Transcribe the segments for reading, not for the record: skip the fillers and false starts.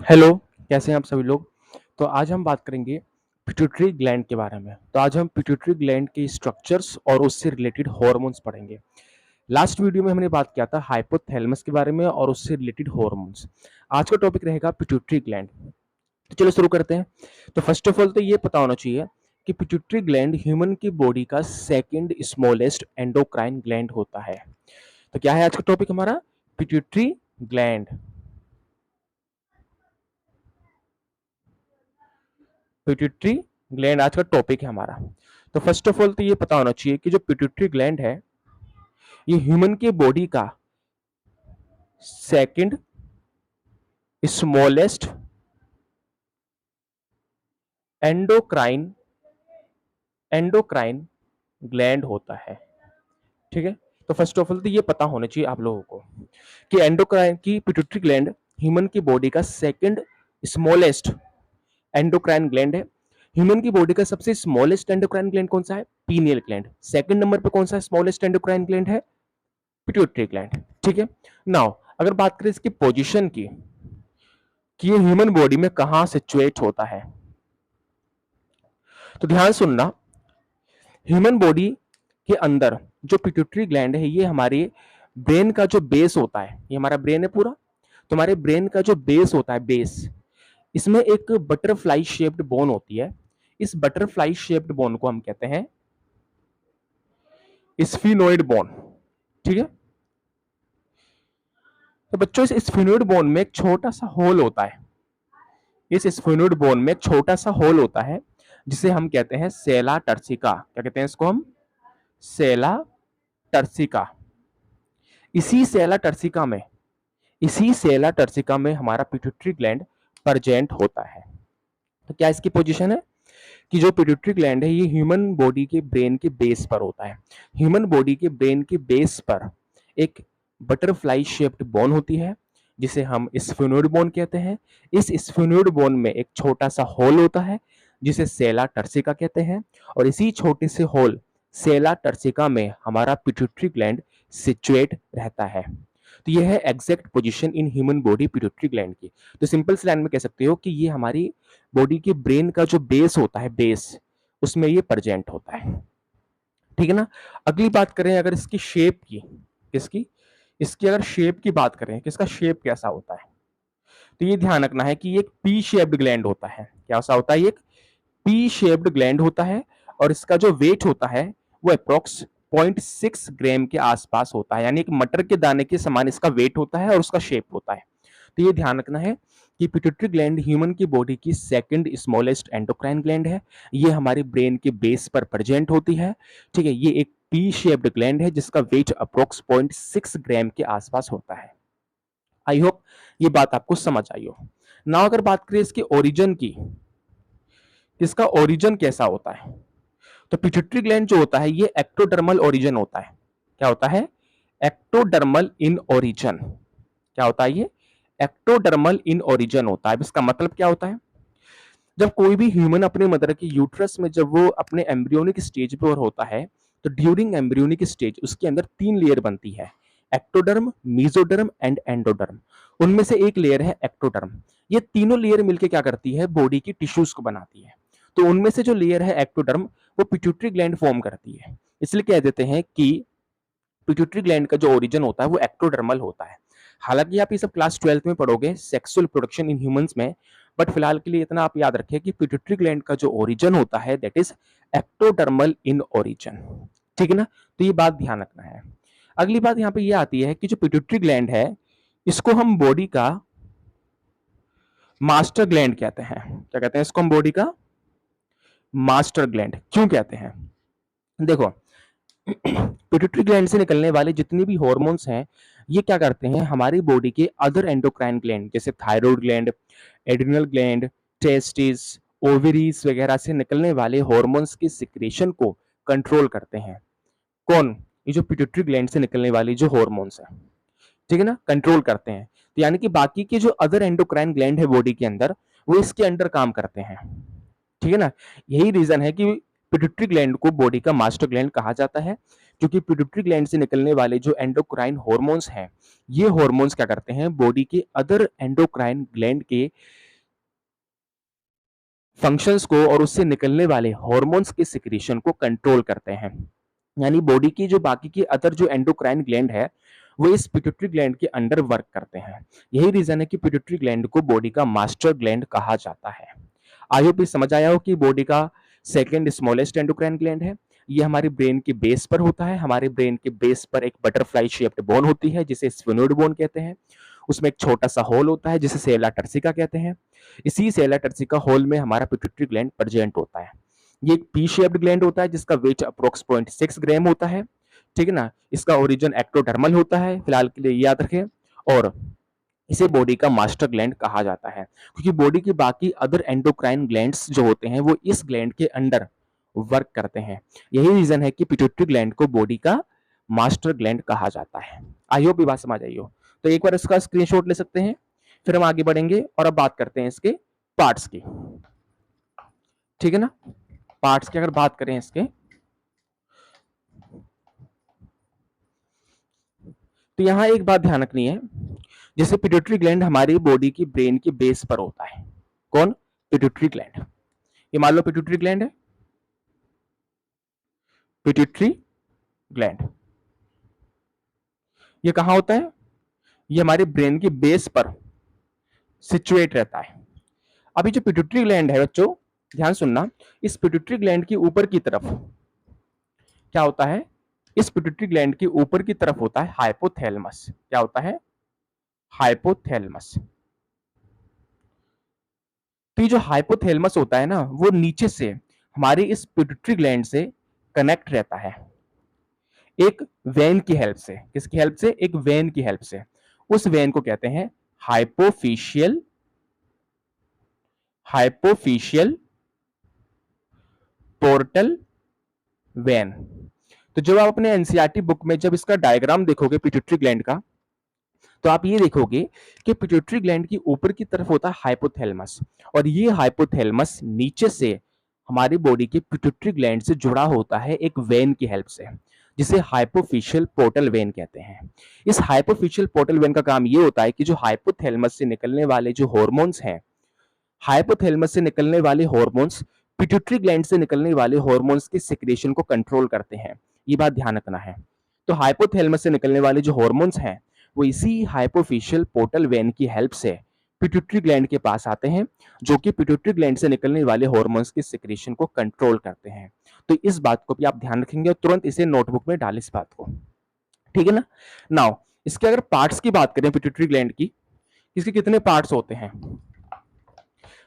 Hello, कैसे हैं आप सभी लोग? तो आज हम बात करेंगे पिट्यूटरी ग्लैंड के बारे में। तो आज हम पिट्यूटरी ग्लैंड के स्ट्रक्चर्स और उससे रिलेटेड हार्मोन्स पढ़ेंगे। लास्ट वीडियो में हमने बात किया था हाइपोथैलेमस के बारे में और उससे रिलेटेड हार्मोन्स। आज का टॉपिक रहेगा पिट्यूटरी ग्लैंड। तो चलो शुरू करते हैं। तो फर्स्ट ऑफ ऑल तो ये पता होना चाहिए कि पिट्यूटरी ग्लैंड ह्यूमन की बॉडी का सेकंड स्मॉलेस्ट एंडोक्राइन ग्लैंड होता है। तो क्या है आज का टॉपिक हमारा? Pituitary gland. पिट्यूटरी ग्लैंड आज का टॉपिक है हमारा। तो फर्स्ट ऑफ ऑल तो ये पता होना चाहिए कि जो पिट्यूटरी ग्लैंड है ये ह्यूमन के बॉडी का second smallest endocrine endocrine gland होता है। ठीक है, तो फर्स्ट ऑफ ऑल तो ये पता होना चाहिए आप लोगों को कि एंडोक्राइन की पिट्यूटरी ग्लैंड ह्यूमन की बॉडी का सेकंड स्मॉलेस्ट एंडोक्राइन ग्लैंड है। ह्यूमन की बॉडी का सबसे स्मॉलेस्ट एंडोक्राइन ग्लैंड कौन सा है? Pineal gland. सेकंड नंबर पे कौन सा स्मॉलेस्ट एंडोक्राइन ग्लैंड है? Pituitary gland. ठीक है, नाउ अगर बात करें इसकी पोजीशन की कि ये ह्यूमन बॉडी में कहां सिचुएट होता है, तो ध्यान सुनना। ह्यूमन बॉडी के अंदर जो पिट्यूटरी ग्लैंड है ये हमारे ब्रेन का जो बेस होता है, ये हमारा ब्रेन है पूरा, तो हमारे ब्रेन का जो बेस होता है, बेस, इसमें एक बटरफ्लाई शेप्ड बोन होती है। इस बटरफ्लाई शेप्ड बोन को हम कहते हैं स्फिनोइड बोन। ठीक है, तो बच्चों इस स्फिनोइड बोन में एक छोटा सा होल होता है। इस स्फिनोइड बोन में एक छोटा सा होल होता है जिसे हम कहते हैं सेला टर्सिका। क्या कहते हैं इसको हम? सेला टर्सिका। इसी सेला टर्सिका में इसी सेला टर्सिका में हमारा पिट्यूटरी ग्लैंड प्रेजेंट होता है। तो क्या इसकी पोजीशन है कि जो पिट्यूटरी ग्लैंड है ये ह्यूमन बॉडी के ब्रेन के बेस पर होता है। ह्यूमन बॉडी के ब्रेन के बेस पर एक बटरफ्लाई शेप्ड बोन होती है जिसे हम स्फिनोइड बोन कहते हैं। इस स्फिनोइड बोन में एक छोटा सा होल होता है जिसे सेला टर्सिका कहते हैं, और इसी छोटे से होल सेला टर्सिका में हमारा पिट्यूटरी ग्लैंड सिचुएट रहता है। तो यह है exact position in human body pituitary gland की। तो सिंपल सी लाइन में कह सकते हो कि ये हमारी बॉडी के ब्रेन का जो बेस होता है, बेस, उसमें ये प्रेजेंट होता है। ठीक है ना। अगली बात करें अगर इसकी शेप की, किसकी? इसकी अगर शेप की बात करें कि इसका शेप कैसा होता है, तो ये ध्यान रखना है कि ये एक पी शेप्ड ग्लैंड होता है। क्या सा होता है? ये एक पी शेप्ड ग्लैंड होता है, और इसका जो वेट होता है वो अप्रोक्स 0.6 ग्राम के आसपास होता है, यानी एक मटर के दाने के समान इसका वेट होता है और उसका शेप होता है। तो ये ध्यान रखना है कि पिट्यूटरी ग्लैंड ह्यूमन की बॉडी की सेकंड स्मॉलेस्ट एंडोक्राइन ग्लैंड है। ये हमारे ब्रेन के बेस पर प्रेजेंट होती है। ठीक है, ये एक पी शेप्ड ग्लैंड है जिसका वेट अप्रोक्स 0.6 ग्राम के आसपास होता है। आई होप ये बात आपको समझ आई हो। ना अगर बात करें इसके ओरिजिन की, इसका ओरिजिन कैसा होता है, तो पिट्यूटरी ग्लैंड जो होता है ये एक्टोडर्मल ओरिजिन होता है। क्या होता है? Ectodermal in origin. क्या होता है ये? एक्टोडर्मल इन ओरिजिन होता है। इसका मतलब क्या होता है? जब कोई भी ह्यूमन अपने मदर के यूट्रस में जब वो अपने एम्ब्रियोनिक स्टेज पर होता है, तो ड्यूरिंग एम्ब्रियोनिक स्टेज उसके अंदर 3 लेयर बनती है, एक्टोडर्म, मेसोडर्म एंड एंडोडर्म। उनमें से एक लेयर है एक्टोडर्म। ये तीनों लेयर मिलकर क्या करती है? बॉडी की टिश्यूज को बनाती है। तो उनमें से जो लेयर है एक्टोडर्म, वो पिट्यूटरी ग्लैंड फॉर्म करती है। इसलिए कह देते हैं कि पिट्यूटरी ग्लैंड का जो ओरिजिन होता है वो एक्टोडर्मल होता है। हालांकि आप ये सब क्लास 12th में पढ़ोगे सेक्सुअल प्रोडक्शन इन ह्यूमंस में, बट फिलहाल के लिए इतना आप याद रखिए कि पिट्यूटरी ग्लैंड का जो ओरिजिन होता है that is ectodermal in origin. ठीक है ना, तो ये बात ध्यान रखना है। अगली बात यहाँ पे ये आती है कि जो पिट्यूटरी ग्लैंड है इसको हम बॉडी का मास्टर ग्लैंड कहते हैं। क्या कहते हैं इसको हम? बॉडी का मास्टर ग्लैंड। क्यों कहते हैं? देखो, पिट्यूटरी ग्लैंड से निकलने वाले जितने भी हॉर्मोन्स हैं ये क्या करते हैं? हमारी बॉडी के अदर एंडोक्राइन ग्लैंड जैसे thyroid gland, adrenal gland, testis, ovaries वगैरह से निकलने वाले हॉर्मोन्स के सिक्रेशन को कंट्रोल करते हैं। कौन? ये जो पिट्यूटरी ग्लैंड से निकलने वाली जो हॉर्मोन्स है, ठीक है ना, कंट्रोल करते हैं। तो यानी कि बाकी के जो अदर एंडोक्राइन ग्लैंड है बॉडी के अंदर वो इसके अंडर काम करते हैं। ठीक है ना, यही रीजन है कि पिट्यूटरी ग्लैंड को बॉडी का मास्टर ग्लैंड कहा जाता है। क्योंकि पिट्यूटरी ग्लैंड से निकलने वाले जो एंडोक्राइन हार्मोन्स हैं, ये हार्मोन्स क्या करते हैं, बॉडी के अदर एंडोक्राइन ग्लैंड के फंक्शंस को और उससे निकलने वाले हार्मोन्स के सिक्रीशन को कंट्रोल करते हैं। यानी बॉडी की जो बाकी की अदर जो एंडोक्राइन ग्लैंड है, वो इस पिट्यूटरी ग्लैंड के अंडर वर्क करते हैं। यही रीजन है कि पिट्यूटरी ग्लैंड को बॉडी का मास्टर ग्लैंड कहा जाता है। आई होप ये समझ आया हो कि बॉडी का सेकंड स्मॉलेस्ट एंडोक्राइन ग्लैंड है। ये हमारे ब्रेन के बेस पर होता है। हमारे ब्रेन के बेस पर एक बटरफ्लाई शेप्ड बोन होती है जिसे स्फेनोइड बोन कहते हैं। उसमें एक छोटा सा होल होता है जिसे सेला टर्सिका कहते हैं। इसी सेला टर्सिका होल में हमारा पिट्यूटरी ग्लैंड प्रेजेंट होता है। ये एक पी शेप्ड ग्लैंड होता है जिसका वेट अप्रोक्स 0.6 ग्राम होता है। ठीक है ना। इसका ओरिजिन एक्टोडर्मल होता है, फिलहाल के लिए याद रखें। और इसे बॉडी का मास्टर ग्लैंड कहा जाता है क्योंकि बॉडी की बाकी अदर एंडोक्राइन ग्लैंड्स जो होते हैं वो इस ग्लैंड के अंडर वर्क करते हैं। यही रीजन है कि पिट्यूटरी ग्लैंड को बॉडी का मास्टर ग्लैंड कहा जाता है। आई होप ये बात समझ आई हो। तो एक बार इसका स्क्रीनशॉट ले सकते हैं, फिर हम आगे बढ़ेंगे और अब बात करते हैं इसके पार्ट्स की। ठीक है ना। पार्ट्स की अगर बात करें इसके, तो यहां एक बात ध्यान रखनी है, जैसे पिट्यूटरी ग्लैंड हमारी बॉडी की ब्रेन की बेस पर होता है। कौन? Pituitary gland. ये मान लो पिट्यूटरी ग्लैंड है, पिट्यूटरी ग्लैंड ये कहां होता है? ये हमारे ब्रेन की बेस पर सिचुएट रहता है। अभी जो पिट्यूटरी ग्लैंड है बच्चों, ध्यान सुनना, इस पिट्यूटरी ग्लैंड की ऊपर की तरफ क्या होता है? इस पिट्यूटरी ग्लैंड की ऊपर की तरफ होता है हाइपोथैलेमस। क्या होता है? हाइपोथैलेमस। तो ये जो हाइपोथैलेमस होता है ना, वो नीचे से हमारे इस पिट्यूटरी ग्लैंड से कनेक्ट रहता है एक वेन की हेल्प से। किसकी हेल्प से? एक वेन की हेल्प से। उस वेन को कहते हैं हाइपोफिशियल हाइपोफिशियल पोर्टल वेन। तो जब आप अपने एनसीईआरटी बुक में जब इसका डायग्राम देखोगे पिट्यूटरी ग्लैंड का, तो आप ये देखोगे कि पिट्यूटरी ग्लैंड की ऊपर की तरफ होता है हाइपोथैलेमस, और ये हाइपोथैलेमस नीचे से हमारी बॉडी के पिट्यूटरी ग्लैंड से जुड़ा होता है एक वेन की हेल्प से, जिसे हाइपोफिशियल पोर्टल वेन कहते हैं। इस हाइपोफिशियल पोर्टल वेन का काम ये होता है कि जो हाइपोथैलेमस से निकलने वाले जो हॉर्मोन्स हैं, हाइपोथैलेमस से निकलने वाले हॉर्मोन्स पिट्यूटरी ग्लैंड से निकलने वाले हॉर्मोन्स के सिक्रेशन को कंट्रोल करते हैं। ये बात ध्यान रखना है। तो हाइपोथैलेमस से निकलने वाले जो हॉर्मोन्स हैं, वो इसी हाइपोफिशियल पोर्टल वेन की हेल्प से पिट्यूटरी ग्लैंड के पास आते हैं, जो कि पिट्यूटरी ग्लैंड से निकलने वाले हॉर्मोन्स के सिक्रेशन को कंट्रोल करते हैं। तो इस बात को भी आप ध्यान रखेंगे और तुरंत इसे नोटबुक में डाल इस बात को। ठीक है ना। नाउ इसके अगर पार्ट्स की बात करें पिट्यूटरी ग्लैंड की, इसके कितने पार्ट्स होते हैं?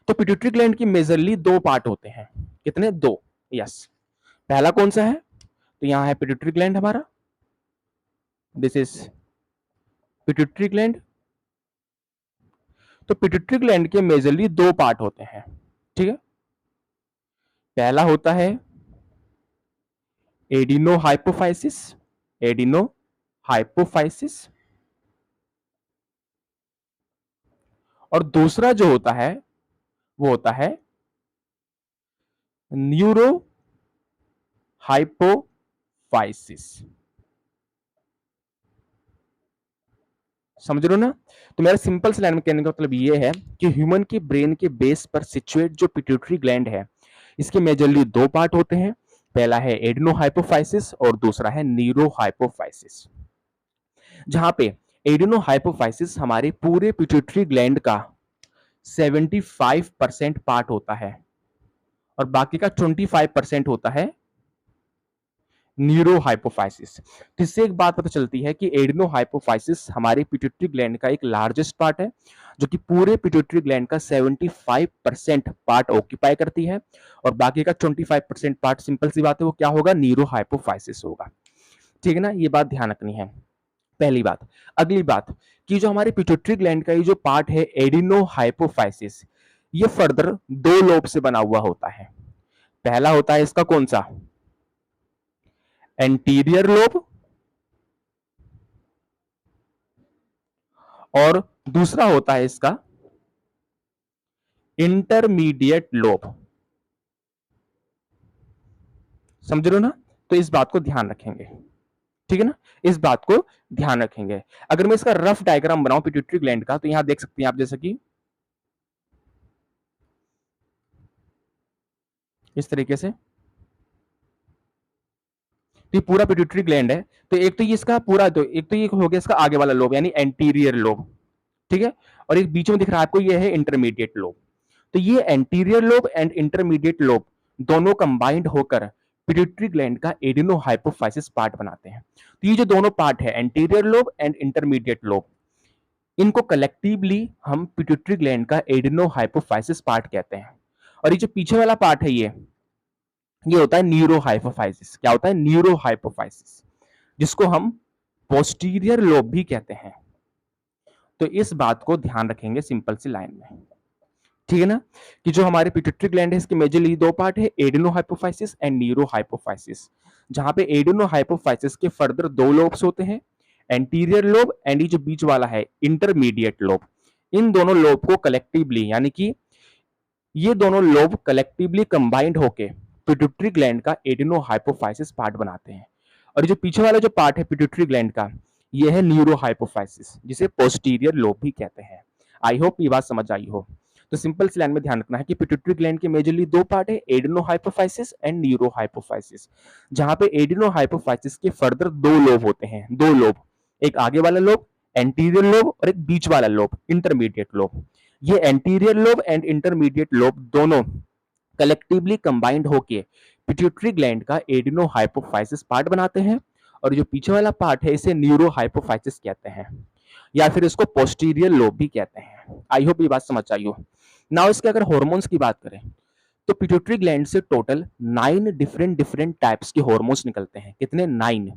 तो पिट्यूटरी ग्लैंड की मेजरली दो पार्ट होते हैं। कितने? दो। यस। पहला कौन सा है? तो यहां है पिट्यूटरी ग्लैंड हमारा, दिस इज पिट्यूटरी ग्लैंड। तो पिट्यूटरी ग्लैंड के मेजरली दो पार्ट होते हैं। ठीक है। पहला होता है एडिनो हाइपोफाइसिस, एडिनो हाइपोफाइसिस, और दूसरा जो होता है वो होता है न्यूरो हाइपोफाइसिस। समझ रहे हो ना। तो मेरा सिंपल से लाइन में कहने का मतलब ये है कि ह्यूमन के ब्रेन के बेस पर सिचुएट जो पिट्यूटरी ग्लैंड है, इसके मेजरली दो पार्ट होते हैं। पहला है एडिनो हाइपोफाइसिस और दूसरा है न्यूरो हाइपोफाइसिस। जहां पे एडिनो हाइपोफाइसिस हमारे पूरे पिट्यूटरी ग्लैंड का 75% पार्ट होता है और बाकी का 25% होता है न्यूरो हाइपोफाइसिस। तो इससे एक बात पता चलती है कि एडिनो हाइपोफाइसिस हमारे पिट्यूटरी ग्लैंड का एक लार्जेस्ट पार्ट है, जो कि पूरे पिट्यूटरी ग्लैंड का 75% पार्ट ऑक्यूपाई करती है, और बाकी का 25% पार्ट, सिंपल सी बात है, वो क्या होगा? न्यूरो हाइपोफाइसिस होगा। ठीक है ना। ये बात ध्यान रखनी है, पहली बात। अगली बात कि जो हमारे पिट्यूटरी ग्लैंड का ये जो पार्ट है एडिनो हाइपोफाइसिस, ये फर्दर दो लोब से बना हुआ होता है। पहला होता है इसका कौन सा? एंटीरियर लोब, और दूसरा होता है इसका इंटरमीडिएट लोब। समझ रहे हो ना। तो इस बात को ध्यान रखेंगे। ठीक है ना, इस बात को ध्यान रखेंगे। अगर मैं इसका रफ डायग्राम बनाऊं पिट्यूटरी ग्लैंड का, तो यहां देख सकते हैं आप, जैसे कि इस तरीके से, तो ये पूरा पिट्यूटरी ग्लैंड है। तो एक तो ये इसका पूरा, तो एक तो ये हो गया इसका आगे वाला लोब यानी एंटीरियर लोब, ठीक है, और एक बीच में दिख रहा है आपको, ये है इंटरमीडिएट लोब। तो ये anterior lobe and intermediate lobe दोनों कंबाइंड होकर पिट्यूटरी ग्लैंड का एडिनोहाइपोफाइसिस पार्ट बनाते हैं। तो ये जो दोनों पार्ट है, anterior lobe and intermediate lobe, इनको कलेक्टिवली हम पिट्यूटरी ग्लैंड का एडिनोहाइपोफाइसिस पार्ट कहते हैं। और ये जो पीछे वाला पार्ट है, ये होता है न्यूरोहाइपोफाइसिस। क्या होता है? न्यूरोहाइपोफाइसिस, जिसको हम पोस्टीरियर लोब भी कहते हैं। तो इस बात को ध्यान रखेंगे सिंपल सी लाइन में, ठीक है ना, कि जो हमारे पिट्यूटरी ग्लैंड है इसके मेजरली दो पार्ट है, एडिनोहाइपोफाइसिस एंड न्यूरोहाइपोफाइसिस। जहां पे एडिनोहाइपोफाइसिस के फर्दर दो लोब्स होते हैं, एंटीरियर लोब एंड ये जो बीच वाला है इंटरमीडिएट लोब। इन दोनों लोब को कलेक्टिवली, यानी कि ये दोनों लोब कलेक्टिवली कंबाइंड होके पिट्यूटरी ग्लैंड का एडिनोहाइपोफाइसिस पार्ट बनाते हैं। और जो पीछे वाला जो पार्ट है पिट्यूटरी ग्लैंड का, ये है न्यूरोहाइपोफाइसिस, जिसे पोस्टीरियर लोब भी कहते हैं। आई होप ये बात समझ आई हो। तो सिंपल सी लाइन में ध्यान रखना है कि पिट्यूटरी ग्लैंड के मेजरली दो पार्ट है, एडिनोहाइपोफाइसिस एंड न्यूरोहाइपोफाइसिस। जहां पे एडिनोहाइपोफाइसिस के फर्दर दो लोब होते हैं, दो लोब, एक आगे वाला लोब एंटीरियर लोब और एक बीच वाला लोब इंटरमीडिएट लोब। ये anterior lobe and intermediate lobe दोनों कलेक्टिवली कंबाइंड होके पिट्यूटरी ग्लैंड का एडिनोहाइपोफाइसिस पार्ट बनाते हैं। और जो पीछे वाला पार्ट है इसे न्यूरोहाइपोफाइसिस कहते हैं, या फिर इसको पोस्टीरियर लोब भी कहते हैं। आई होप ये बात समझ आई हो। नाउ इसके अगर हार्मोन्स की बात करें, तो पिट्यूटरी ग्लैंड से टोटल 9 डिफरेंट टाइप्स के हार्मोन्स निकलते हैं। कितने? 9।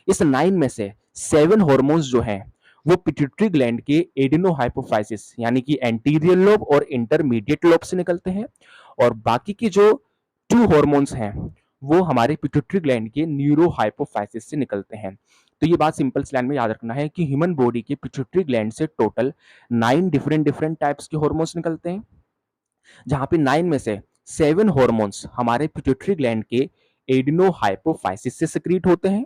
इस 9 में से 7 हार्मोन्स जो हैं वो पिट्यूटरी ग्लैंड के एडिनोहाइपोफाइसिस यानी कि एंटीरियर लोब और इंटरमीडिएट लोब से निकलते हैं, और बाकी के जो 2 हार्मोन्स हैं वो हमारे पिट्यूटरी ग्लैंड के न्यूरोहाइपोफाइसिस से निकलते हैं। तो ये बात सिंपल लाइन में याद रखना है कि ह्यूमन बॉडी के पिट्यूटरी ग्लैंड से टोटल 9 डिफरेंट टाइप्स के हार्मोन्स निकलते हैं, जहां पे 9 में से 7 हार्मोन्स हमारे पिट्यूटरी ग्लैंड के एडिनोहाइपोफाइसिस से सिक्रीट होते हैं,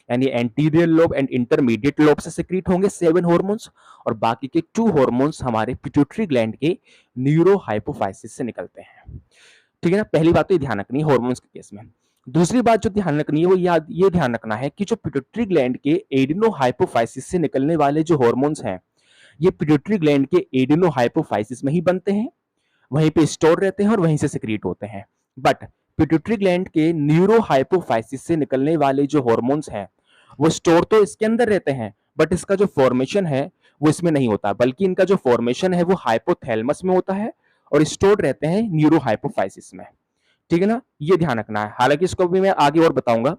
यानी anterior lobe and intermediate lobe से सिक्रीट होंगे 7 हार्मोन्स, और बाकी के 2 हार्मोन्स हमारे पिट्यूटरी ग्लैंड के न्यूरोहाइपोफाइसिस से निकलते हैं। ठीक है ना, पहली बात तो ये ध्यान रखनी है हार्मोन्स के केस में। दूसरी बात जो ध्यान रखनी है वो ये ध्यान रखना है कि जो पिट्यूटरी ग्लैंड के एडिनोहाइपोफाइसिस से निकलने वाले जो हार्मोन्स हैं, ये पिट्यूटरी ग्लैंड के एडिनोहाइपोफाइसिस में ही बनते हैं, वहीं पे स्टोर रहते हैं और वहीं से सिक्रीट होते हैं। बट पिट्यूटरी ग्लैंड के न्यूरोहाइपोफाइसिस से निकलने वाले जो हार्मोन्स हैं वो स्टोर तो इसके अंदर रहते हैं, बट इसका जो फॉर्मेशन है वो इसमें नहीं होता, बल्कि इनका जो फॉर्मेशन है वो हाइपोथैलेमस में होता है और स्टोर रहते हैं न्यूरोहाइपोफाइसिस में। ठीक है ना, ये ध्यान रखना है। हालांकि इसको भी मैं आगे और बताऊंगा।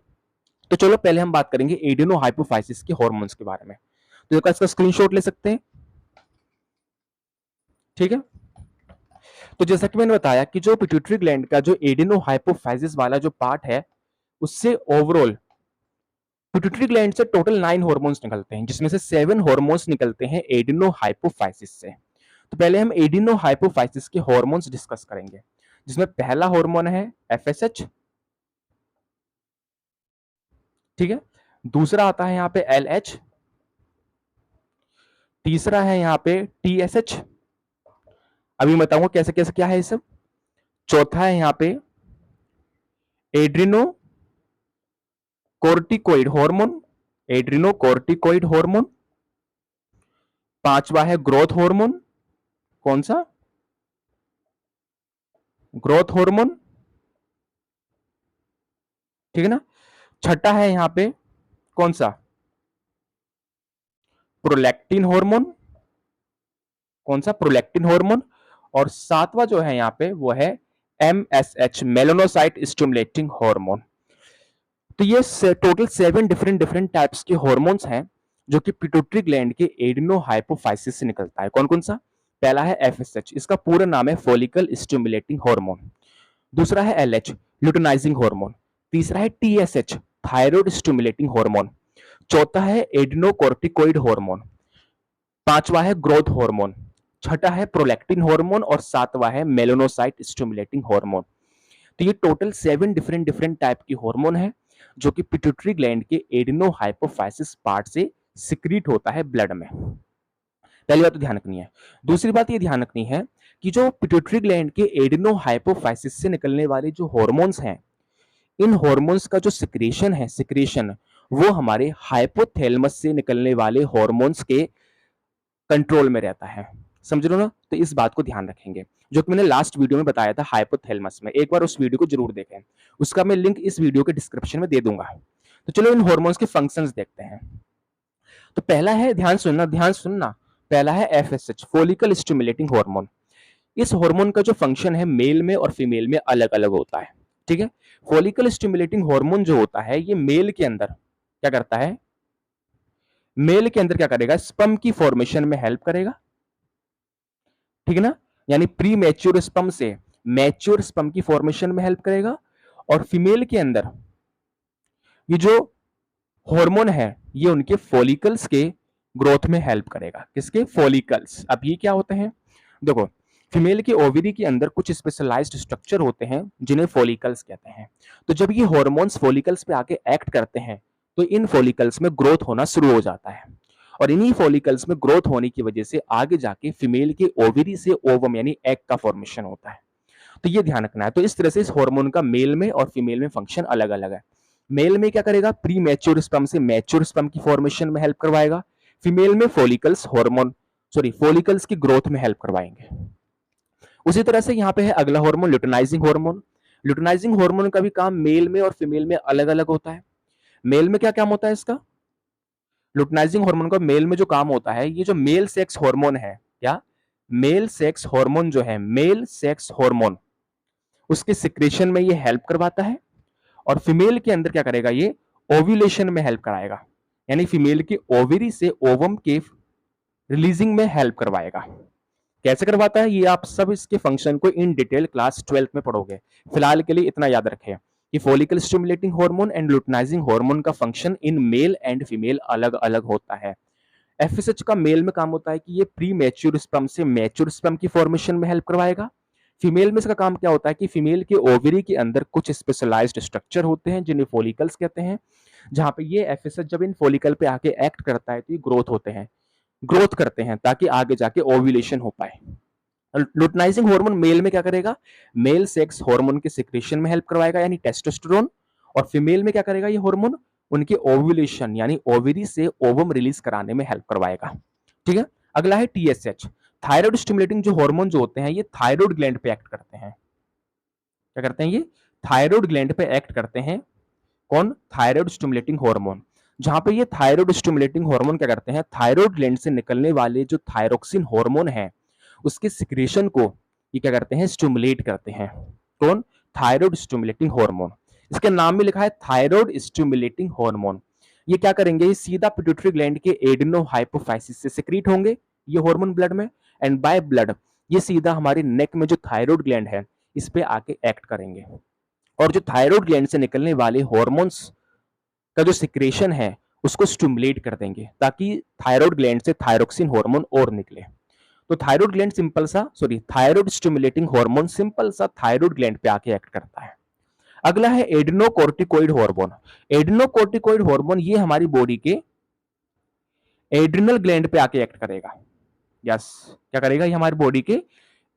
तो चलो पहले हम बात करेंगे एडिनोहाइपोफाइसिस के हार्मोन्स के बारे में। तो इसका स्क्रीनशॉट ले सकते हैं, ठीक है। तो जैसा कि मैंने बताया कि जो पिट्यूटरी ग्लैंड का जो एडिनोहाइपोफाइसिस वाला जो पार्ट है, उससे ओवरऑल पिट्यूटरी ग्लैंड से टोटल 9 हार्मोन्स निकलते हैं, जिसमें से 7 हार्मोन्स निकलते हैं एडिनोहाइपोफाइसिस से। तो पहले हम एडिनोहाइपोफाइसिस के हार्मोन्स डिस्कस करेंगे, जिसमें पहला हार्मोन है एफएसएच, ठीक है। दूसरा आता है यहाँ पे एलएच, तीसरा है यहाँ पे टीएसएच, अभी बताऊंगा कैसे कैसे क्या है ये सब। चौथा है यहाँ पे एड्रिनो कोर्टिकोइड हार्मोन, एड्रिनोकोर्टिकोइड हार्मोन। पांचवा है ग्रोथ हार्मोन, कौन सा? ग्रोथ हार्मोन, ठीक है ना। छठा है यहां पे कौन सा? प्रोलैक्टिन हार्मोन, कौन सा? Prolactin hormone. और सातवां जो है यहां पे वो है एमएसएच, मेलानोसाइट स्टिमुलेटिंग हार्मोन। तो ये टोटल 7 डिफरेंट टाइप्स के हार्मोन्स हैं जो कि पिट्यूटरी ग्लैंड के एडिनोहाइपोफाइसिस से निकलता है। कौन कौन सा? पहला है एफएसएच, इसका पूरा नाम है फॉलिकल स्टिमुलेटिंग हार्मोन। दूसरा है एलएच, ल्यूटेनाइजिंग हार्मोन। तीसरा है टीएसएच, थायराइड स्टिमुलेटिंग हार्मोन। चौथा है एडिनोकोर्टिकोइड हार्मोन। पांचवा है ग्रोथ हार्मोन। छठा है प्रोलैक्टिन हार्मोन और सातवां है मेलानोसाइट स्टिमुलेटिंग हार्मोन। तो ये टोटल 7 डिफरेंट टाइप की हार्मोन है जो कि पिट्यूटरी ग्लैंड के एडिनो हाइपोफाइसिस पार्ट से सिक्रीट होता है ब्लड में। पहली बात तो ध्यान रखनी है। दूसरी बात ये ध्यान रखनी है कि जो पिट्यूटरी ग्लैंड के एडिनो हाइपोफाइसिस से निकलने वाले जो हॉर्मोन्स हैं, इन हॉर्मोन्स का जो सिक्रेशन वो हमारे हाइपोथैलेमस से निकलने वाले हॉर्मोन्स के कंट्रोल में रहता है। समझ रहे हो ना? तो इस बात को ध्यान रखेंगे, जो कि मैंने लास्ट वीडियो में बताया था हाइपोथैलेमस में। एक बार उस वीडियो को जरूर देखें, उसका मैं लिंक इस वीडियो के डिस्क्रिप्शन में दे दूंगा। तो चलो इन हॉर्मोन्स के फंक्शंस देखते हैं। तो पहला है, ध्यान सुनना, पहला है एफएसएच, फॉलिकल स्टिमुलेटिंग हार्मोन। इस हार्मोन का जो फंक्शन है मेल में और फीमेल में अलग अलग होता है। ठीक है, फॉलिकल स्टिमुलेटिंग हार्मोन जो होता है ये मेल के अंदर क्या करता है, मेल के अंदर क्या करेगा, स्पर्म की फॉर्मेशन में हेल्प करेगा। ठीक है ना, यानी प्री मैच्योर स्पर्म से मैच्योर स्पर्म की फॉर्मेशन में हेल्प करेगा। और फीमेल के अंदर ये जो हार्मोन है ये उनके फॉलिकल्स के ग्रोथ में हेल्प करेगा। किसके? फॉलिकल्स। अब ये क्या होते हैं, देखो, फीमेल के ओवरी के अंदर कुछ स्पेशलाइज्ड स्ट्रक्चर होते हैं जिन्हें फॉलिकल्स कहते हैं। तो जब ये हॉर्मोन्स फॉलिकल्स पे आके एक्ट करते हैं तो इन फॉलिकल्स में ग्रोथ होना शुरू हो जाता है, और इन्हीं फॉलिकल्स में ग्रोथ होने की वजह से आगे जाके फीमेल के ओवरी से ओवम यानी एग का फॉर्मेशन होता है। तो ये ध्यान रखना है। तो इस तरह से इस हार्मोन का मेल में और फीमेल में फंक्शन अलग अलग है। मेल में क्या करेगा, प्री मैच्योर स्पर्म से मैच्योर स्पर्म की फॉर्मेशन में हेल्प करवाएगा। फीमेल में फॉलिकल्स की ग्रोथ में हेल्प करवाएंगे। उसी तरह से यहाँ पे है अगला hormone, luteinizing hormone. Luteinizing hormone का भी काम मेल में और फीमेल में अलग अलग होता है। मेल में क्या काम होता है इसका, ल्यूटिनाइजिंग हार्मोन का मेल में जो काम होता है, ये जो मेल सेक्स हार्मोन है, क्या मेल सेक्स हार्मोन जो है, मेल सेक्स हार्मोन, उसके सिक्रेशन में ये हेल्प करवाता है। और फीमेल के अंदर क्या करेगा, ये ओव्यूलेशन में हेल्प कराएगा, यानी फीमेल के ओवरी से ओवम के रिलीजिंग में हेल्प करवाएगा। कैसे करवाता है ये आप सब इसके फंक्शन को इन डिटेल क्लास 12th में पढ़ोगे। फिलहाल के लिए इतना याद रखें कि follicle stimulating hormone and luteinizing hormone का function in male and female अलग अलग होता है। एफएसएच का मेल में काम होता है कि ये प्री मैच्योर स्पर्म से मैच्योर स्पर्म की फॉर्मेशन में हेल्प करवाएगा। फीमेल में इसका काम क्या होता है कि फीमेल के ओवरी के अंदर कुछ स्पेशलाइज्ड स्ट्रक्चर होते हैं जिन्हें फॉलिकल्स कहते हैं, जहां पे ये एफएसएच जब इन फॉलिकल पे आके एक्ट करता है तो ये ग्रोथ करते हैं ताकि आगे जाके ओव्यूलेशन हो पाए। लुटिनाइजिंग हार्मोन मेल में क्या करेगा, मेल सेक्स हार्मोन के सिक्रेशन में हेल्प करवाएगा यानी टेस्टोस्टेरोन। और फीमेल में क्या करेगा ये हार्मोन, उनके ओव्यूलेशन यानी ओवरी से ओवम रिलीज कराने में हेल्प करवाएगा। ठीक है, अगला है टीएसएच, थायराइड स्टिमुलेटिंग जो हार्मोन जो होते हैं ये थायराइड ग्लैंड पे एक्ट करते हैं। क्या करते हैं ये, थायराइड ग्लैंड पे एक्ट करते हैं। कौन? Thyroid stimulating hormone. जहां पे ये थायराइड स्टिमुलेटिंग हार्मोन क्या करते हैं, थायराइड ग्लैंड से निकलने वाले जो थायरोक्सिन हार्मोन है उसके सिक्रेशन को ये क्या करते हैं, स्टिमुलेट करते हैं। कौन? Thyroid stimulating hormone. इसके नाम में लिखा है थायराइड स्टिमुलेटिंग हार्मोन। ये क्या करेंगे, ये सीधा पिट्यूटरी ग्लैंड के एडिनो हाइपोफाइसिस से सिक्रीट होंगे ये हार्मोन ब्लड में, एंड बाय ब्लड ये सीधा हमारे नेक में जो थायराइड ग्लैंड है इस पे आके एक्ट करेंगे। और जो थायराइड ग्लैंड से निकलने वाले हॉर्मोन्स का जो सिक्रेशन है उसको स्टिमुलेट कर देंगे ताकि थायराइड ग्लैंड से थायरोक्सिन हार्मोन और निकले। तो thyroid gland thyroid stimulating hormone simple सा थायराइड ग्लैंड पे आके एक्ट करता है। अगला है एड्रिनोकोर्टिकोइड हार्मोन। एड्रिनोकोर्टिकोइड हार्मोन ये हमारी बॉडी के एड्रिनल ग्लैंड पे आके एक्ट करेगा। यस, क्या करेगा, ये हमारी बॉडी के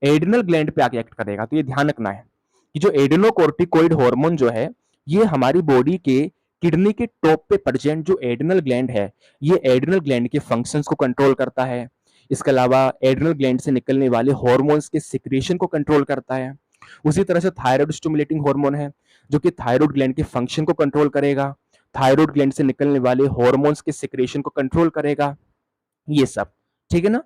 एड्रिनल ग्लैंड पे आके एक्ट करेगा। तो ये ध्यान रखना है कि जो एड्रिनोकोर्टिकोइड हार्मोन जो है ये हमारी बॉडी के किडनी के टॉप पे प्रेजेंट जो एड्रिनल ग्लैंड है ये एड्रिनल ग्लैंड के फंक्शंस को कंट्रोल करता है। इसके अलावा एड्रिनल ग्लैंड से निकलने वाले हार्मोन्स के सिक्रेशन को कंट्रोल करता है। उसी तरह से थायराइड स्टिमुलेटिंग हार्मोन है जो कि थायराइड ग्लैंड के फंक्शन को कंट्रोल करेगा, थायराइड ग्लैंड से निकलने वाले हार्मोन्स के सिक्रेशन को कंट्रोल करेगा, ये सब। ठीक है ना।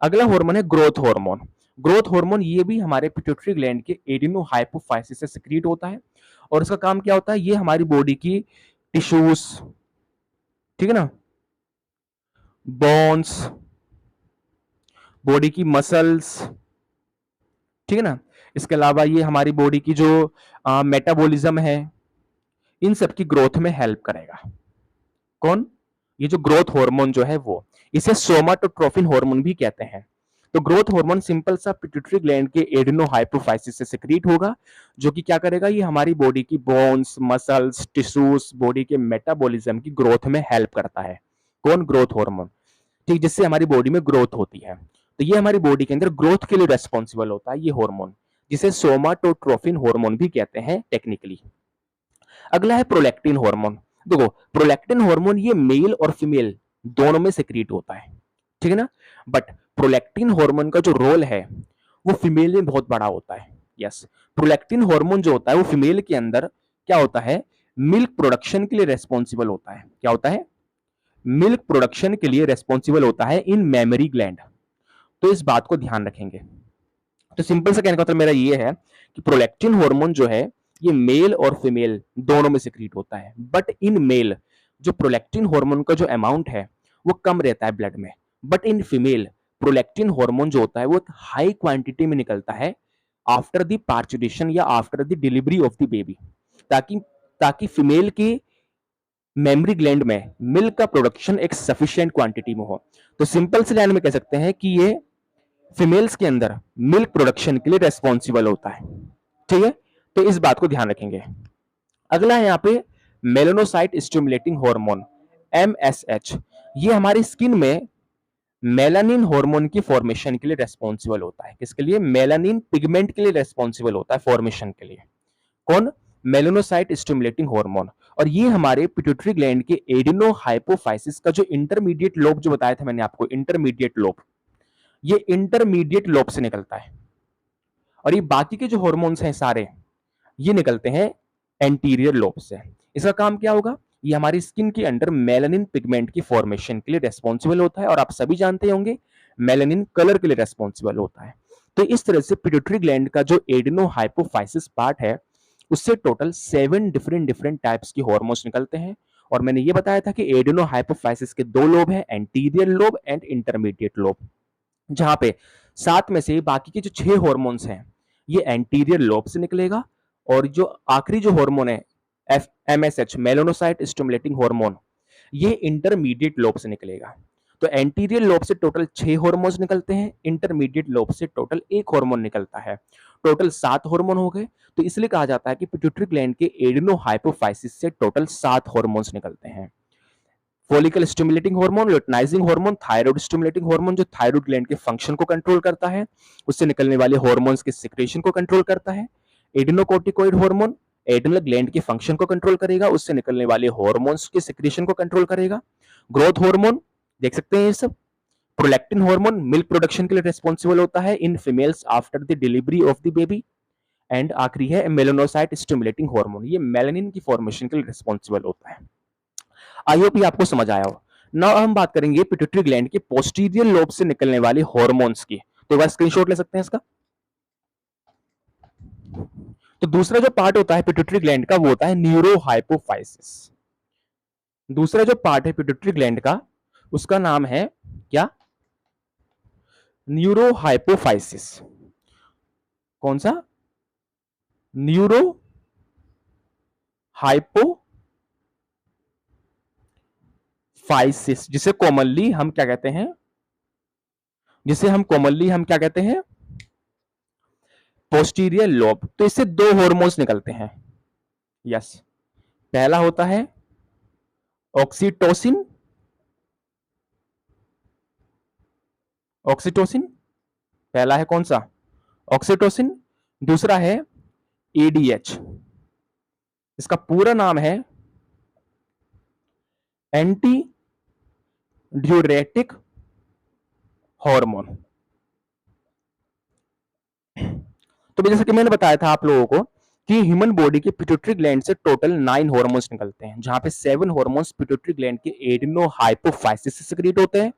अगला हार्मोन है ग्रोथ हार्मोन। ग्रोथ हार्मोन ये भी हमारे पिट्यूटरी ग्लैंड के एडिनो हाइपोफाइसिस से सिक्रीट होता है। और इसका काम क्या होता है, ये हमारी बॉडी की टिश्यूज, ठीक है ना, बोन्स, बॉडी की मसल्स, ठीक है ना, इसके अलावा ये हमारी बॉडी की जो मेटाबॉलिज्म है इन सब की ग्रोथ में हेल्प करेगा। कौन? ये जो ग्रोथ हार्मोन जो है वो, इसे सोमाटोट्रोफिन हार्मोन भी कहते हैं। तो ग्रोथ हार्मोन सिंपल सा पिट्यूटरी ग्लैंड के एडेनोहाइपोफाइसिस से सिक्रीट होगा, जो कि क्या करेगा, ये हमारी बॉडी की बोन्स, मसल्स, टिश्यूज, बॉडी के मेटाबॉलिज्म की ग्रोथ में हेल्प करता है। कौन? Growth hormone. ठीक, जिससे हमारी बॉडी में ग्रोथ होती है। तो ये हमारी बॉडी के अंदर ग्रोथ के लिए रेस्पॉन्सिबल होता है ये हार्मोन, जिसे सोमाटोट्रोफिन हार्मोन भी कहते हैं टेक्निकली। अगला है प्रोलैक्टिन हार्मोन। देखो, प्रोलैक्टिन हार्मोन ये मेल और फीमेल दोनों में सिक्रीट होता है, ठीक है ना। बट प्रोलैक्टिन हार्मोन का जो रोल है वो फीमेल में बहुत बड़ा होता है। यस, प्रोलैक्टिन हार्मोन जो होता है वो फीमेल के अंदर क्या होता है, मिल्क प्रोडक्शन के लिए रेस्पॉन्सिबल होता है। क्या होता है? मिल्क प्रोडक्शन के लिए रेस्पॉन्सिबल होता है इन मेमरी ग्लैंड। तो इस बात को ध्यान रखेंगे। तो सिंपल सा कहने का मतलब मेरा ये है कि प्रोलैक्टिन हार्मोन जो है ये मेल और फीमेल दोनों में सिक्रीट होता है, बट इन मेल जो प्रोलैक्टिन हार्मोन का जो अमाउंट है वो कम रहता है ब्लड में, but in female prolactin hormone जो होता है वो एक हाई क्वांटिटी में निकलता है आफ्टर द पार्चुरेशन या after the delivery of the baby, ताकि ताकि फीमेल की मेमरी ग्लैंड में मिल्क का प्रोडक्शन एक सफिशिएंट क्वांटिटी में हो। तो सिंपल से लाइन में कह सकते हैं कि ये फीमेल्स के अंदर मिल्क प्रोडक्शन के लिए रेस्पॉन्सिबल होता है, ठीक है। तो इस बात को ध्यान रखेंगे। अगला है यहाँ पे मेलानोसाइट स्टिमुलेटिंग हार्मोन, MSH। ये हमारी स्किन में मेलानिन हार्मोन की फॉर्मेशन के लिए रेस्पॉन्सिबल होता है। किसके लिए? मेलानिन पिगमेंट के लिए रेस्पॉन्सिबल होता है फॉर्मेशन के लिए। कौन? Melanocyte stimulating hormone. और ये हमारे पिट्यूटरी ग्लैंड के एडेनोहाइपोफाइसिस का जो इंटरमीडिएट लोब जो बताया था मैंने आपको, इंटरमीडिएट लोब, ये इंटरमीडिएट लोब से निकलता है। और ये बाकी के जो हार्मोन्स हैं सारे ये निकलते हैं एंटीरियर लोब से। इसका काम क्या होगा? ये हमारी स्किन के अंदर मेलानिन पिगमेंट की फॉर्मेशन के लिए रेस्पॉन्सिबल होता है, और आप सभी जानते होंगे मेलानिन कलर के लिए रेस्पॉन्सिबल होता है। तो इस तरह से पिट्यूटरी ग्लैंड का जो एडेनोहाइपोफाइसिस पार्ट है उससे टोटल 7 डिफरेंट टाइप्स की हार्मोन्स निकलते हैं। और मैंने ये बताया था कि एडेनोहाइपोफाइसिस के 2 लोब हैं, anterior lobe and intermediate lobe, जहां पे 7 में से बाकी के जो 6 हार्मोन्स हैं ये एंटीरियर लोब से निकलेगा, और जो आखिरी जो हार्मोन है MSH, मेलानोसाइट स्टिमुलेटिंग हार्मोन, ये इंटरमीडिएट लोब से निकलेगा। तो एंटीरियर लोब से टोटल 6 हार्मोन्स निकलते हैं, इंटरमीडिएट लोब से टोटल 1 हार्मोन निकलता है। टोटल 7 हार्मोन हो गए। तो इसलिए कहा जाता है कि पिट्यूटरी ग्लैंड के एडेनोहाइपोफाइसिस से टोटल 7 हार्मोन्स निकलते हैं। Follicle stimulating hormone, luteinizing hormone, thyroid stimulating hormone जो थायराइड ग्लैंड के फंक्शन को कंट्रोल करता है, उससे निकलने वाले हार्मोन्स के सिक्रेशन को कंट्रोल करता है। एडेनोकोर्टिकोइड हार्मोन एड्रिनल ग्लैंड के फंक्शन को कंट्रोल करेगा, उससे निकलने वाले हार्मोन्स के सिक्रेशन को कंट्रोल करेगा। ग्रोथ हार्मोन देख सकते हैं ये सब। प्रोलैक्टिन हार्मोन मिल्क प्रोडक्शन के लिए रिस्पॉन्सिबल होता है in females after the delivery of the baby. And आखिरी है मेलानोसाइट स्टिमुलेटिंग हार्मोन, ये मेलानिन की फॉर्मेशन के लिए रिस्पॉन्सिबल होता है। आई होप ये आपको समझ आया हो। नाउ हम बात करेंगे पिट्यूटरी ग्लैंड के पोस्टीरियर लोब से निकलने वाले हार्मोन्स की। तो एक बार स्क्रीनशॉट ले सकते हैं इसका। तो दूसरा जो पार्ट होता है पिट्यूटरी ग्लैंड का वो होता है न्यूरोहाइपोफाइसिस। दूसरा जो पार्ट है पिट्यूटरी ग्लैंड का उसका नाम है क्या? न्यूरोहाइपोफाइसिस। कौन सा? न्यूरो हाइपोफाइसिस, जिसे कॉमनली हम क्या कहते हैं? Posterior lobe. तो इससे 2 हार्मोन्स निकलते हैं। यस, पहला होता है ऑक्सीटोसिन। पहला है कौन सा? ऑक्सीटोसिन। दूसरा है एडीएच। इसका पूरा नाम है एंटी ड्यूरेटिक हार्मोन। तो जैसे कि मैंने बताया था आप लोगों को कि ह्यूमन बॉडी के पिट्यूटरी ग्लैंड से टोटल 9 हार्मोन्स निकलते हैं, जहां पे 7 हार्मोन्स पिट्यूटरी ग्लैंड के एडेनोहाइपोफाइसिस से सिक्रीट होते हैं,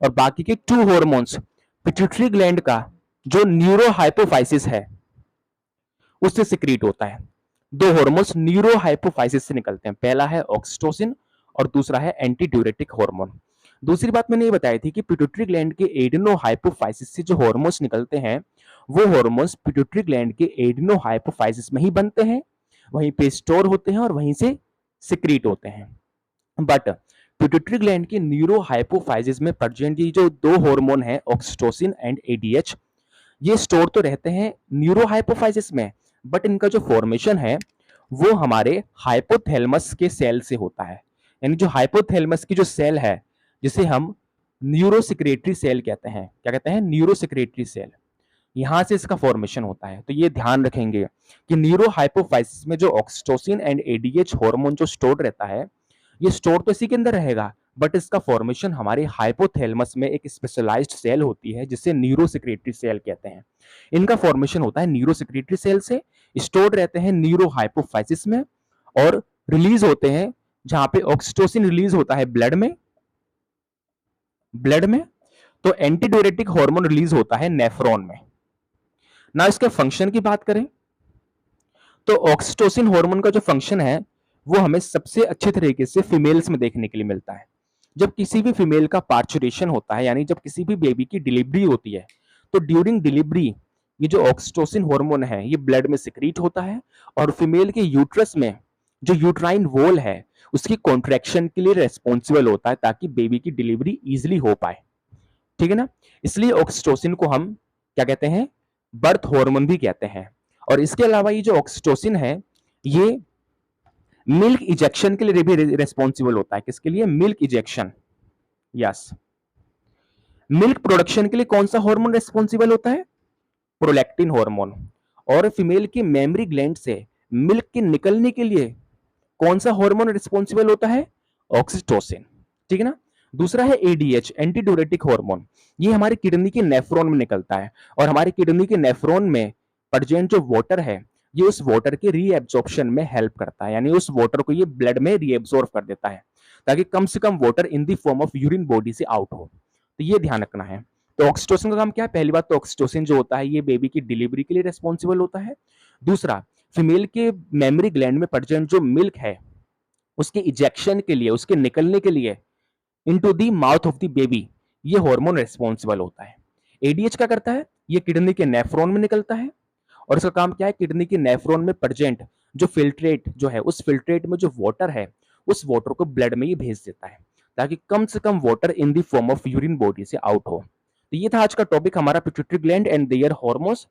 और बाकी के 2 हार्मोन्स पिट्यूटरी ग्लैंड का जो न्यूरोहाइपोफाइसिस है उससे सिक्रीट होता है। 2 हार्मोन्स न्यूरोहाइपोफाइसिस से निकलते हैं, पहला है ऑक्सीटोसिन और दूसरा है एंटी ड्यूरेटिक हार्मोन। दूसरी बात मैंने ये बताई थी कि पिट्यूटरी ग्लैंड के एडेनोहाइपोफाइसिस से जो हार्मोन्स निकलते हैं वो हार्मोन्स पिट्यूटरी ग्लैंड के एडेनोहाइपोफाइसिस में ही बनते हैं, वहीं पे स्टोर होते हैं और वहीं से सिक्रीट होते हैं। बट पिट्यूटरी ग्लैंड की न्यूरो हाइपोफाइसिस में प्रेजेंट ये जो दो हार्मोन है ऑक्सीटोसिन एंड एडीएच, ये स्टोर तो रहते हैं न्यूरो हाइपोफाइसिस में, बट इनका जो फॉर्मेशन है वो हमारे हाइपोथैलेमस के सेल से होता है। यानी जो हाइपोथैलेमस की जो सेल है जिसे हम न्यूरोसेक्रेटरी सेल कहते हैं, क्या कहते हैं, न्यूरोसेक्रेटरी सेल, यहां से इसका फॉर्मेशन होता है। तो ये ध्यान रखेंगे कि न्यूरो हाइपोफाइसिस में जो ऑक्सीटोसिन एंड एडीएच हार्मोन जो स्टोर रहता है, ये स्टोर तो इसी के अंदर रहेगा, बट इसका फॉर्मेशन हमारे हाइपोथैलेमस में एक स्पेशलाइज्ड सेल होती है जिसे न्यूरोसेक्रेटरी सेल कहते हैं। इनका फॉर्मेशन होता है न्यूरोसेक्रेटरी सेल से, स्टोर रहते हैं न्यूरो हाइपोफाइसिस में और रिलीज होते हैं जहां पे ऑक्सीटोसिन रिलीज होता है ब्लड में, तो एंटीडायरेटिक हार्मोन रिलीज होता है नेफ्रॉन में। ना इसके फंक्शन की बात करें तो ऑक्सीटोसिन हार्मोन का जो फंक्शन है वो हमें सबसे अच्छे तरीके से फीमेल्स में देखने के लिए मिलता है। जब किसी भी फीमेल का पार्चुरेशन होता है, यानी जब किसी भी बेबी की डिलीवरी होती है, तो ड्यूरिंग डिलीवरी ये जो ऑक्सीटोसिन हार्मोन है ये ब्लड में सिक्रीट होता है और फीमेल के यूट्रस में जो यूट्राइन वॉल है उसकी कॉन्ट्रैक्शन के लिए रेस्पॉन्सिबल होता है ताकि बेबी की डिलीवरी इजिली हो पाए। ठीक है ना, इसलिए ऑक्सीटोसिन को हम क्या कहते हैं, बर्थ हार्मोन भी कहते हैं। और इसके अलावा ये जो ऑक्सीटोसिन है ये मिल्क इजेक्शन के लिए भी रेस्पॉन्सिबल होता है। किसके लिए, milk ejection, yes. Milk production के लिए कौन सा हार्मोन रेस्पॉन्सिबल होता है, प्रोलैक्टिन हार्मोन। और फीमेल की मेमरी ग्लैंड से मिल्क के निकलने के लिए कौन सा हार्मोन रिस्पॉन्सिबल होता है, ऑक्सीटोसिन। ठीक है ना। दूसरा है एडीएच, एंटीडायरेटिक हार्मोन, ये हमारी किडनी के नेफ्रॉन में निकलता है और हमारी किडनी के नेफ्रॉन में प्रेजेंट जो वाटर है ये उस वाटर के रीएब्जॉर्प्शन में हेल्प करता है, यानी उस वाटर को ये ब्लड में रीएब्जॉर्ब कर देता है ताकि कम से कम water in the form of urine body से आउट हो। तो ये ध्यान रखना है। तो ऑक्सीटोसिन का काम क्या है, पहली बात तो ऑक्सीटोसिन जो होता है ये बेबी की डिलीवरी के लिए रेस्पॉन्सिबल होता है। दूसरा, फीमेल के मेमरी ग्लैंड में प्रेजेंट जो मिल्क है उसके इजेक्शन के लिए, उसके निकलने के लिए into the mouth of the baby, ये हार्मोन रिस्पॉन्सिबल होता है। एडीएच क्या करता है, ये किडनी के नेफ्रॉन में निकलता है और इसका काम क्या है, किडनी के नेफ्रॉन में प्रेजेंट जो फिल्ट्रेट जो है उस फिल्ट्रेट में जो वाटर है उस वाटर को ब्लड में ही भेज देता है ताकि कम से कम water in the form of urine body से आउट हो। तो ये था आज का टॉपिक हमारा pituitary gland and their hormones.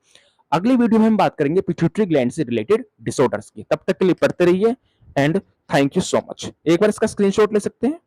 अगली वीडियो में हम बात करेंगे पिट्यूटरी ग्लैंड से रिलेटेड डिसऑर्डर्स की। तब तक के लिए पढ़ते रहिए and thank you so much. एक बार इसका स्क्रीनशॉट ले सकते हैं।